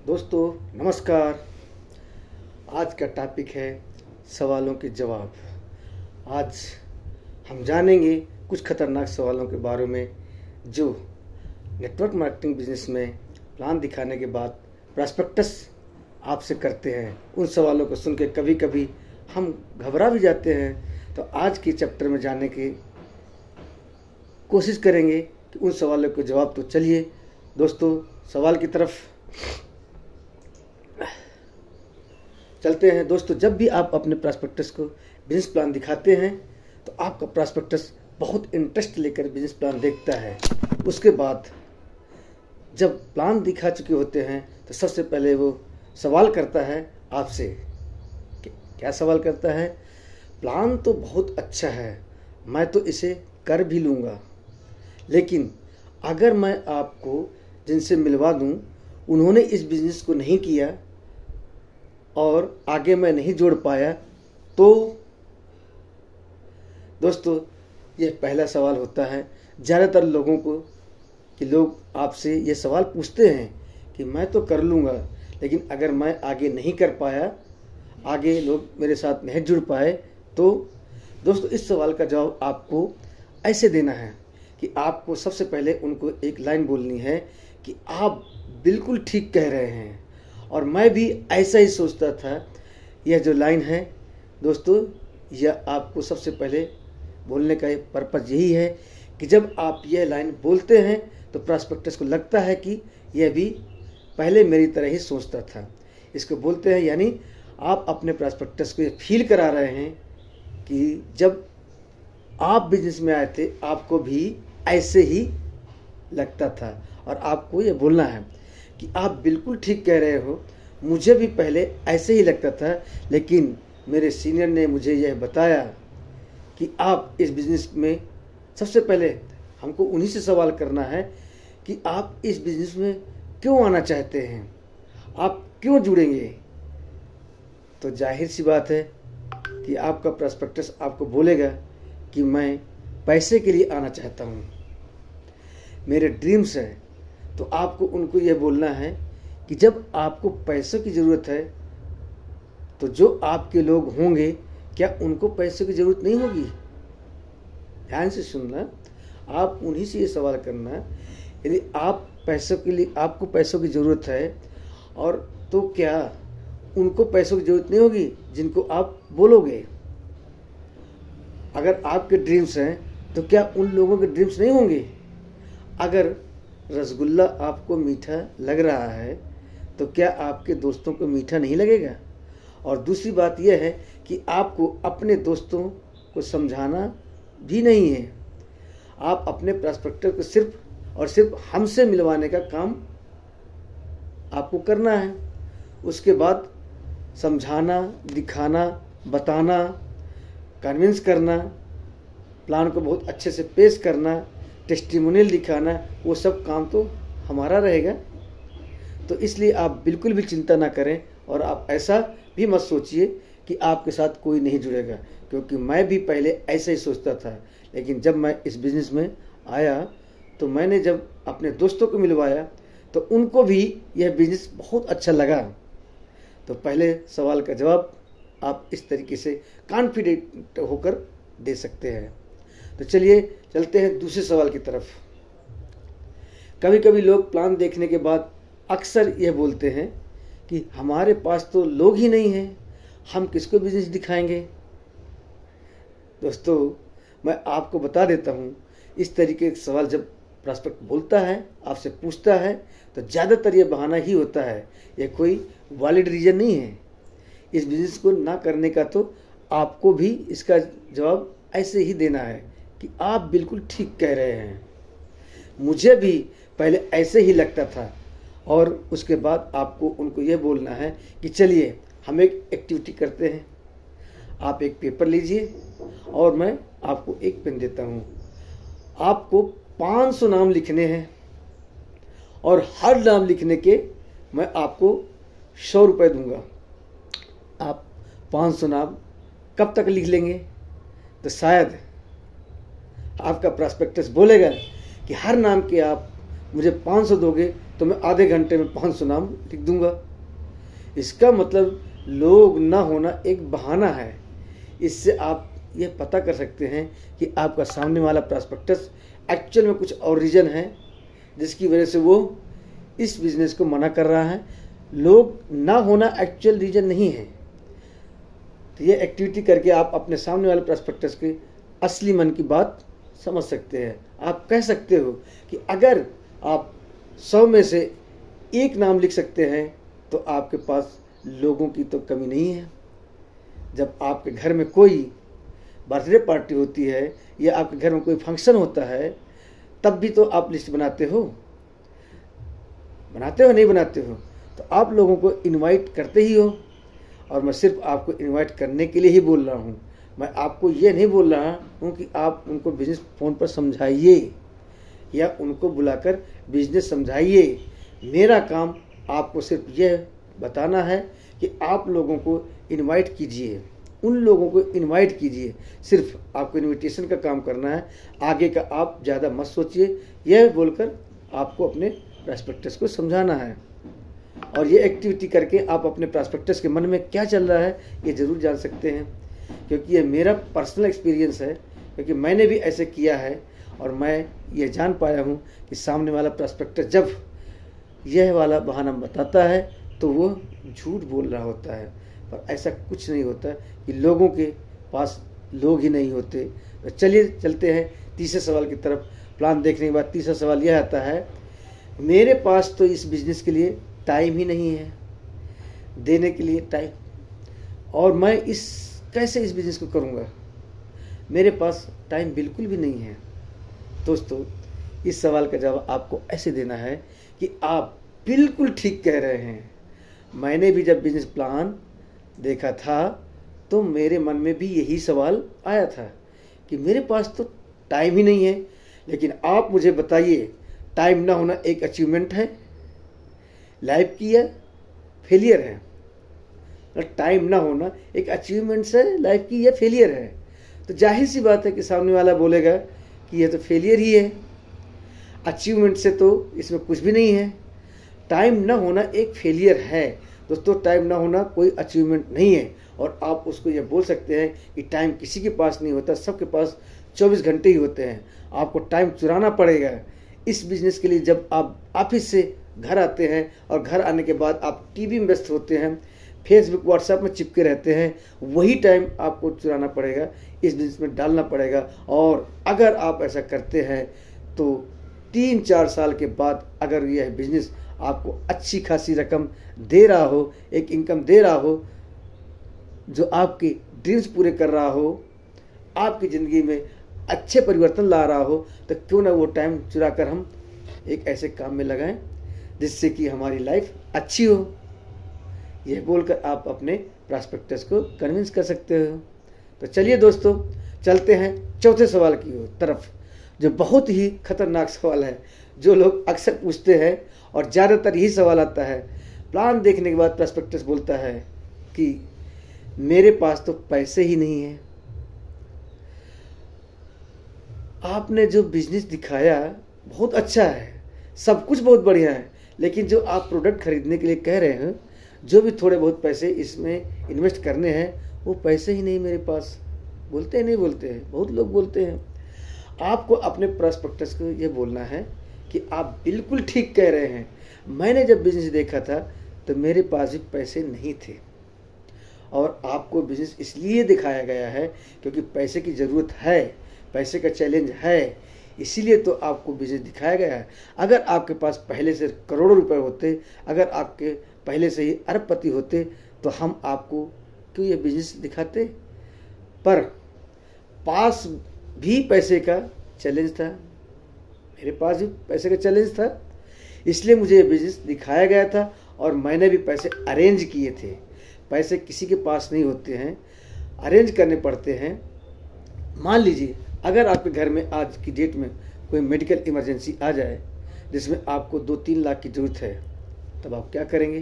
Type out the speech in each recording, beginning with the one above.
दोस्तों नमस्कार। आज का टॉपिक है सवालों के जवाब। आज हम जानेंगे कुछ खतरनाक सवालों के बारे में जो नेटवर्क मार्केटिंग बिजनेस में प्लान दिखाने के बाद प्रॉस्पेक्टस आपसे करते हैं। उन सवालों को सुन के कभी कभी हम घबरा भी जाते हैं। तो आज के चैप्टर में जाने की कोशिश करेंगे कि उन सवालों के जवाब। तो चलिए दोस्तों सवाल की तरफ चलते हैं। दोस्तों जब भी आप अपने प्रॉस्पेक्टस को बिजनेस प्लान दिखाते हैं तो आपका प्रॉस्पेक्टस बहुत इंटरेस्ट लेकर बिजनेस प्लान देखता है। उसके बाद जब प्लान दिखा चुके होते हैं तो सबसे पहले वो सवाल करता है आपसे। क्या सवाल करता है? प्लान तो बहुत अच्छा है, मैं तो इसे कर भी लूँगा, लेकिन अगर मैं आपको जिनसे मिलवा दूँ उन्होंने इस बिज़नेस को नहीं किया और आगे मैं नहीं जोड़ पाया तो। दोस्तों यह पहला सवाल होता है ज़्यादातर लोगों को कि लोग आपसे ये सवाल पूछते हैं कि मैं तो कर लूँगा, लेकिन अगर मैं आगे नहीं कर पाया, आगे लोग मेरे साथ नहीं जुड़ पाए तो। दोस्तों इस सवाल का जवाब आपको ऐसे देना है कि आपको सबसे पहले उनको एक लाइन बोलनी है कि आप बिल्कुल ठीक कह रहे हैं और मैं भी ऐसा ही सोचता था। यह जो लाइन है दोस्तों, यह आपको सबसे पहले बोलने का पर्पज़ यही है कि जब आप यह लाइन बोलते हैं तो प्रॉस्पेक्टस को लगता है कि यह भी पहले मेरी तरह ही सोचता था। इसको बोलते हैं यानी आप अपने प्रॉस्पेक्टस को ये फील करा रहे हैं कि जब आप बिजनेस में आए थे आपको भी ऐसे ही लगता था। और आपको ये बोलना है कि आप बिल्कुल ठीक कह रहे हो, मुझे भी पहले ऐसे ही लगता था, लेकिन मेरे सीनियर ने मुझे यह बताया कि आप इस बिज़नेस में सबसे पहले हमको उन्हीं से सवाल करना है कि आप इस बिज़नेस में क्यों आना चाहते हैं, आप क्यों जुड़ेंगे। तो जाहिर सी बात है कि आपका प्रॉस्पेक्टस आपको बोलेगा कि मैं पैसे के लिए आना चाहता हूँ, मेरे ड्रीम्स हैं। तो आपको उनको ये बोलना है कि जब आपको पैसों की ज़रूरत है तो जो आपके लोग होंगे क्या उनको पैसों की ज़रूरत नहीं होगी? ध्यान से सुनना, आप उन्हीं से ये सवाल करना यदि आप पैसों के लिए आपको पैसों की ज़रूरत है और तो क्या उनको पैसों की ज़रूरत नहीं होगी जिनको आप बोलोगे। अगर आपके ड्रीम्स हैं तो क्या उन लोगों के ड्रीम्स नहीं होंगे? अगर रसगुल्ला आपको मीठा लग रहा है तो क्या आपके दोस्तों को मीठा नहीं लगेगा? और दूसरी बात यह है कि आपको अपने दोस्तों को समझाना भी नहीं है, आप अपने प्रॉस्पेक्टस को सिर्फ और सिर्फ हमसे मिलवाने का काम आपको करना है। उसके बाद समझाना, दिखाना, बताना, कन्विंस करना, प्लान को बहुत अच्छे से पेश करना, टेस्टिमोनियल दिखाना, वो सब काम तो हमारा रहेगा। तो इसलिए आप बिल्कुल भी चिंता ना करें और आप ऐसा भी मत सोचिए कि आपके साथ कोई नहीं जुड़ेगा, क्योंकि मैं भी पहले ऐसा ही सोचता था। लेकिन जब मैं इस बिज़नेस में आया तो मैंने जब अपने दोस्तों को मिलवाया तो उनको भी यह बिज़नेस बहुत अच्छा लगा। तो पहले सवाल का जवाब आप इस तरीके से कॉन्फिडेंट होकर दे सकते हैं। तो चलिए चलते हैं दूसरे सवाल की तरफ। कभी कभी लोग प्लान देखने के बाद अक्सर यह बोलते हैं कि हमारे पास तो लोग ही नहीं हैं, हम किसको बिजनेस दिखाएंगे। दोस्तों मैं आपको बता देता हूँ, इस तरीके के सवाल जब प्रॉस्पेक्ट बोलता है, आपसे पूछता है, तो ज़्यादातर ये बहाना ही होता है, ये कोई वैलिड रीज़न नहीं है इस बिज़नेस को ना करने का। तो आपको भी इसका जवाब ऐसे ही देना है कि आप बिल्कुल ठीक कह रहे हैं, मुझे भी पहले ऐसे ही लगता था। और उसके बाद आपको उनको ये बोलना है कि चलिए हम एक एक्टिविटी करते हैं। आप एक पेपर लीजिए और मैं आपको एक पेन देता हूँ। आपको 500 नाम लिखने हैं और हर नाम लिखने के मैं आपको 100 रुपये दूँगा। आप 500 नाम कब तक लिख लेंगे? तो शायद आपका प्रॉस्पेक्टस बोलेगा कि हर नाम के आप मुझे 500 दोगे तो मैं आधे घंटे में 500 नाम लिख दूंगा। इसका मतलब लोग ना होना एक बहाना है। इससे आप यह पता कर सकते हैं कि आपका सामने वाला प्रॉस्पेक्टस एक्चुअल में कुछ और रीज़न है जिसकी वजह से वो इस बिज़नेस को मना कर रहा है। लोग ना होना एक्चुअल रीज़न नहीं है। तो ये एक्टिविटी करके आप अपने सामने वाले प्रॉस्पेक्टस के असली मन की बात समझ सकते हैं। आप कह सकते हो कि अगर आप 100 में से 1 नाम लिख सकते हैं तो आपके पास लोगों की तो कमी नहीं है। जब आपके घर में कोई बर्थडे पार्टी होती है या आपके घर में कोई फंक्शन होता है तब भी तो आप लिस्ट बनाते हो नहीं बनाते हो? तो आप लोगों को इनवाइट करते ही हो। और मैं सिर्फ आपको इनवाइट करने के लिए ही बोल रहा हूँ। मैं आपको ये नहीं बोल रहा हूँ कि आप उनको बिजनेस फ़ोन पर समझाइए या उनको बुलाकर बिजनेस समझाइए। मेरा काम आपको सिर्फ यह बताना है कि आप लोगों को इनवाइट कीजिए, उन लोगों को इनवाइट कीजिए। सिर्फ आपको इनविटेशन का काम करना है, आगे का आप ज़्यादा मत सोचिए। यह बोलकर आपको अपने प्रॉस्पेक्टस को समझाना है। और ये एक्टिविटी करके आप अपने प्रॉस्पेक्टस के मन में क्या चल रहा है ये ज़रूर जान सकते हैं, क्योंकि ये मेरा पर्सनल एक्सपीरियंस है, क्योंकि मैंने भी ऐसे किया है और मैं ये जान पाया हूँ कि सामने वाला प्रॉस्पेक्टस जब यह वाला बहाना बताता है तो वो झूठ बोल रहा होता है। पर ऐसा कुछ नहीं होता कि लोगों के पास लोग ही नहीं होते। तो चलिए चलते हैं तीसरे सवाल की तरफ। प्लान देखने के बाद तीसरा सवाल यह आता है, मेरे पास तो इस बिज़नेस के लिए टाइम ही नहीं है देने के लिए टाइम, और मैं कैसे इस बिज़नेस को करूँगा? मेरे पास टाइम बिल्कुल भी नहीं है। दोस्तों, इस सवाल का जवाब आपको ऐसे देना है कि आप बिल्कुल ठीक कह रहे हैं। मैंने भी जब बिज़नेस प्लान देखा था तो मेरे मन में भी यही सवाल आया था कि मेरे पास तो टाइम ही नहीं है। लेकिन आप मुझे बताइए, टाइम ना होना एक अचीवमेंट है लाइफ की या फेलियर है? टाइम ना होना एक अचीवमेंट है लाइफ की या फेलियर है? तो जाहिर सी बात है कि सामने वाला बोलेगा कि यह तो फेलियर ही है, अचीवमेंट से तो इसमें कुछ भी नहीं है। टाइम ना होना एक फेलियर है दोस्तों, टाइम ना होना कोई अचीवमेंट नहीं है। और आप उसको ये बोल सकते हैं कि टाइम किसी के पास नहीं होता, सबके पास 24 घंटे ही होते हैं। आपको टाइम चुराना पड़ेगा इस बिज़नेस के लिए। जब आप ऑफिस से घर आते हैं और घर आने के बाद आप टीवी में व्यस्त होते हैं, फेसबुक व्हाट्सएप में चिपके रहते हैं, वही टाइम आपको चुराना पड़ेगा, इस बिज़नेस में डालना पड़ेगा। और अगर आप ऐसा करते हैं तो 3-4 साल के बाद अगर यह बिज़नेस आपको अच्छी खासी रकम दे रहा हो, एक इनकम दे रहा हो जो आपके ड्रीम्स पूरे कर रहा हो, आपकी ज़िंदगी में अच्छे परिवर्तन ला रहा हो, तो क्यों ना वो टाइम चुरा कर हम एक ऐसे काम में लगाएं जिससे कि हमारी लाइफ अच्छी हो। यह बोलकर आप अपने प्रॉस्पेक्टस को कन्विंस कर सकते हो। तो चलिए दोस्तों, चलते हैं चौथे सवाल की तरफ, जो बहुत ही खतरनाक सवाल है, जो लोग अक्सर पूछते हैं और ज़्यादातर यही सवाल आता है। प्लान देखने के बाद प्रॉस्पेक्टस बोलता है कि मेरे पास तो पैसे ही नहीं है। आपने जो बिजनेस दिखाया बहुत अच्छा है, सब कुछ बहुत बढ़िया है, लेकिन जो आप प्रोडक्ट खरीदने के लिए कह रहे हैं, जो भी थोड़े बहुत पैसे इसमें इन्वेस्ट करने हैं, वो पैसे ही नहीं मेरे पास। बोलते हैं नहीं बोलते हैं, बहुत लोग बोलते हैं। आपको अपने प्रॉस्पेक्टस को ये बोलना है कि आप बिल्कुल ठीक कह रहे हैं। मैंने जब बिजनेस देखा था तो मेरे पास भी पैसे नहीं थे, और आपको बिजनेस इसलिए दिखाया गया है क्योंकि पैसे की ज़रूरत है, पैसे का चैलेंज है, इसीलिए तो आपको बिजनेस दिखाया गया है। अगर आपके पास पहले से करोड़ों रुपए होते, अगर आपके पहले से ही अरबपति होते, तो हम आपको क्यों ये बिजनेस दिखाते? पर पास भी पैसे का चैलेंज था, मेरे पास भी पैसे का चैलेंज था, इसलिए मुझे ये बिजनेस दिखाया गया था और मैंने भी पैसे अरेंज किए थे। पैसे किसी के पास नहीं होते हैं, अरेंज करने पड़ते हैं। मान लीजिए अगर आपके घर में आज की डेट में कोई मेडिकल इमरजेंसी आ जाए जिसमें आपको 2-3 लाख की ज़रूरत है, तब आप क्या करेंगे?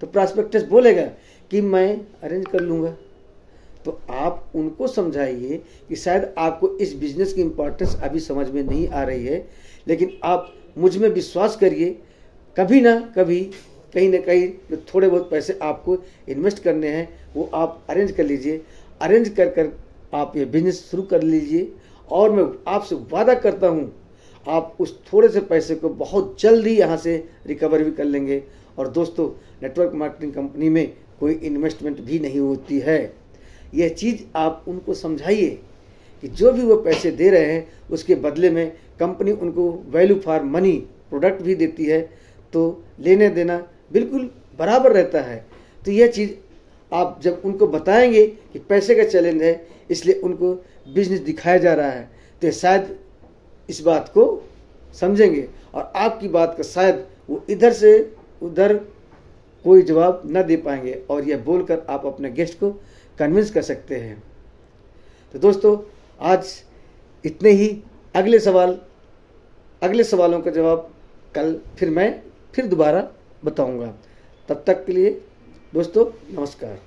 तो प्रॉस्पेक्टस बोलेगा कि मैं अरेंज कर लूँगा। तो आप उनको समझाइए कि शायद आपको इस बिज़नेस की इम्पोर्टेंस अभी समझ में नहीं आ रही है, लेकिन आप मुझ में विश्वास करिए, कभी ना कभी कहीं ना कहीं जो थोड़े बहुत पैसे आपको इन्वेस्ट करने हैं वो आप अरेंज कर लीजिए। अरेंज कर कर आप ये बिजनेस शुरू कर लीजिए और मैं आपसे वादा करता हूँ आप उस थोड़े से पैसे को बहुत जल्दी यहाँ से रिकवर भी कर लेंगे। और दोस्तों, नेटवर्क मार्केटिंग कंपनी में कोई इन्वेस्टमेंट भी नहीं होती है। यह चीज़ आप उनको समझाइए कि जो भी वो पैसे दे रहे हैं उसके बदले में कंपनी उनको वैल्यू फॉर मनी प्रोडक्ट भी देती है, तो लेने देना बिल्कुल बराबर रहता है। तो यह चीज़ आप जब उनको बताएंगे कि पैसे का चैलेंज है इसलिए उनको बिजनेस दिखाया जा रहा है, तो शायद इस बात को समझेंगे और आपकी बात का शायद वो इधर से उधर कोई जवाब न दे पाएंगे और यह बोलकर आप अपने गेस्ट को कन्विंस कर सकते हैं। तो दोस्तों, आज इतने ही। अगले सवालों का जवाब कल मैं फिर दोबारा बताऊंगा। तब तक के लिए दोस्तों नमस्कार।